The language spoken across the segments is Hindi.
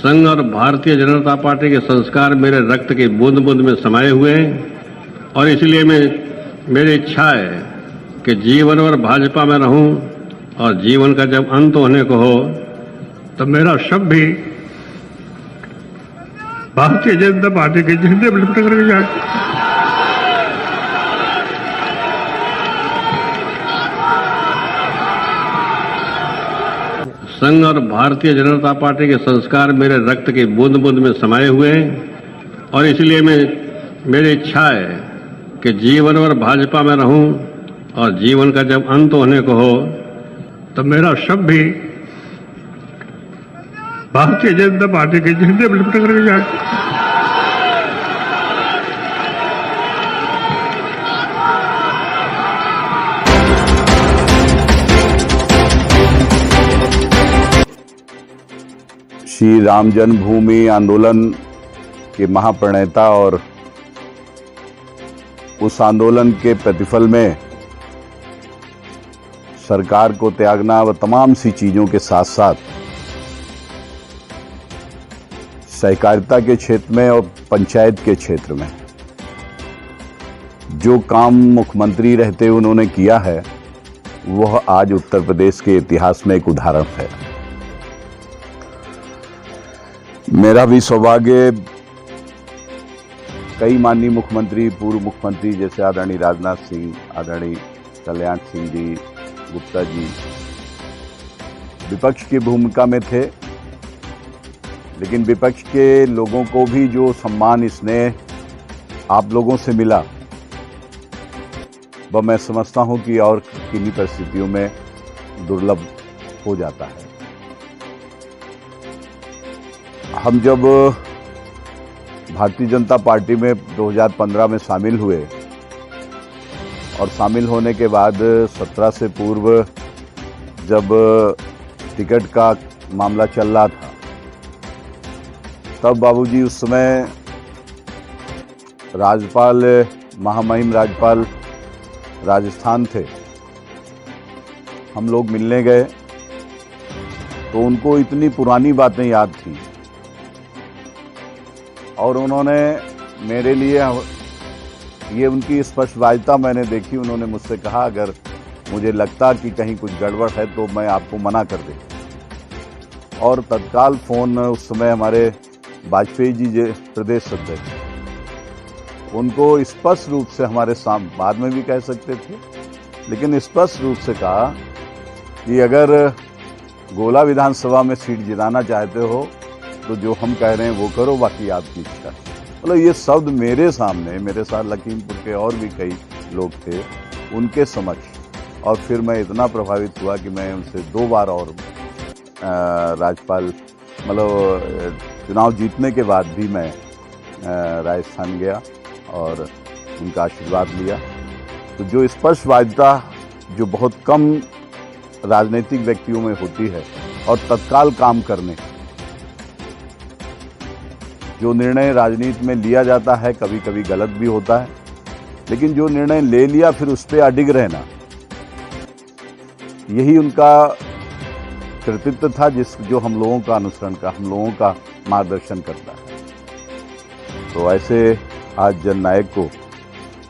संघ और भारतीय जनता पार्टी के संस्कार मेरे रक्त की बूंद बूंद में समाये हुए हैं और इसलिए मेरी इच्छा है कि जीवन भर भाजपा में रहूं और जीवन का जब अंत होने को हो तो मेरा शव भी भारतीय जनता पार्टी के झंडे में लिपट कर जाए। संघ और भारतीय जनता पार्टी के संस्कार मेरे रक्त की बूंद बूंद में समाये हुए हैं और इसलिए मेरी इच्छा है कि जीवन भर भाजपा में रहूं और जीवन का जब अंत होने को हो तो मेरा शव भी भारतीय जनता पार्टी के झंडे में लिपट कर जाए। श्री राम जन्मभूमि आंदोलन के महाप्रणेता और उस आंदोलन के प्रतिफल में सरकार को त्यागना व तमाम सी चीजों के साथ साथ सहकारिता के क्षेत्र में और पंचायत के क्षेत्र में जो काम मुख्यमंत्री रहते उन्होंने किया है वह आज उत्तर प्रदेश के इतिहास में एक उदाहरण है। मेरा भी सौभाग्य कई माननीय मुख्यमंत्री, पूर्व मुख्यमंत्री जैसे आदरणीय राजनाथ सिंह, आदरणीय कल्याण सिंह जी, गुप्ता जी विपक्ष की भूमिका में थे, लेकिन विपक्ष के लोगों को भी जो सम्मान स्नेह आप लोगों से मिला वह मैं समझता हूं कि और किन्हीं परिस्थितियों में दुर्लभ हो जाता है। हम जब भारतीय जनता पार्टी में 2015 में शामिल हुए और शामिल होने के बाद 17 से पूर्व जब टिकट का मामला चल रहा था तब बाबूजी उस समय राज्यपाल, महामहिम राज्यपाल राजस्थान थे। हम लोग मिलने गए तो उनको इतनी पुरानी बातें याद थी और उन्होंने मेरे लिए, ये उनकी स्पष्टवादिता मैंने देखी, उन्होंने मुझसे कहा अगर मुझे लगता कि कहीं कुछ गड़बड़ है तो मैं आपको मना कर दे। और तत्काल फोन उस समय हमारे वाजपेयी जी प्रदेश अध्यक्ष, उनको स्पष्ट रूप से हमारे सामने, बाद में भी कह सकते थे लेकिन स्पष्ट रूप से कहा कि अगर गोला विधानसभा में सीट जिताना चाहते हो तो जो हम कह रहे हैं वो करो, बाकी आपकी इच्छा। मतलब ये शब्द मेरे सामने, मेरे साथ लखीमपुर के और भी कई लोग थे, उनके समक्ष, और फिर मैं इतना प्रभावित हुआ कि मैं उनसे 2 बार और राज्यपाल, मतलब चुनाव जीतने के बाद भी मैं राजस्थान गया और उनका आशीर्वाद लिया। तो जो स्पष्टवादिता जो बहुत कम राजनीतिक व्यक्तियों में होती है और तत्काल काम करने, जो निर्णय राजनीति में लिया जाता है कभी कभी गलत भी होता है, लेकिन जो निर्णय ले लिया फिर उस पर अडिग रहना, यही उनका कृतित्व था जो हम लोगों का अनुसरण का, हम लोगों का मार्गदर्शन करता है। तो ऐसे आज जननायक को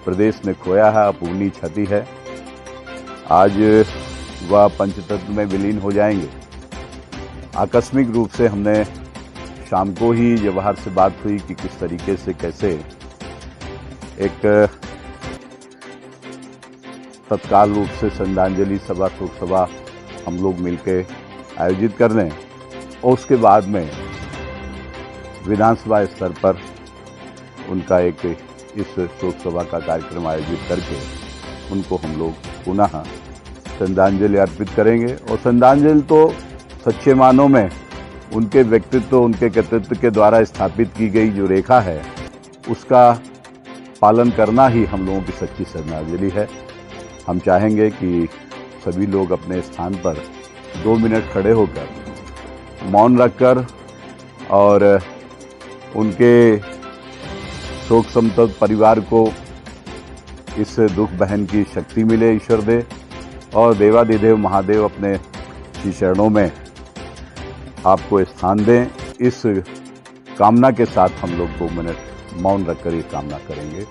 प्रदेश ने खोया है, अपूर्णीय क्षति है। आज वह पंचतत्व में विलीन हो जाएंगे। आकस्मिक रूप से हमने शाम को ही जवाहर से बात हुई कि किस तरीके से कैसे एक तत्काल रूप से श्रद्धांजलि सभा, शोक सभा हम लोग मिलकर आयोजित कर लें और उसके बाद में विधानसभा स्तर पर उनका एक इस शोक सभा का कार्यक्रम आयोजित करके उनको हम लोग पुनः श्रद्धांजलि अर्पित करेंगे। और श्रद्धांजलि तो सच्चे मानों में उनके व्यक्तित्व, उनके कर्तृत्व के द्वारा स्थापित की गई जो रेखा है उसका पालन करना ही हम लोगों की सच्ची श्रद्धांजलि है। हम चाहेंगे कि सभी लोग अपने स्थान पर 2 मिनट खड़े होकर मौन रखकर और उनके शोक संतप्त परिवार को इस दुख बहन की शक्ति मिले, ईश्वर दे, और देवाधिदेव महादेव अपने श्री चरणों में आपको स्थान दें इस कामना के साथ हम लोग 2 मिनट मौन रखकर ये कामना करेंगे।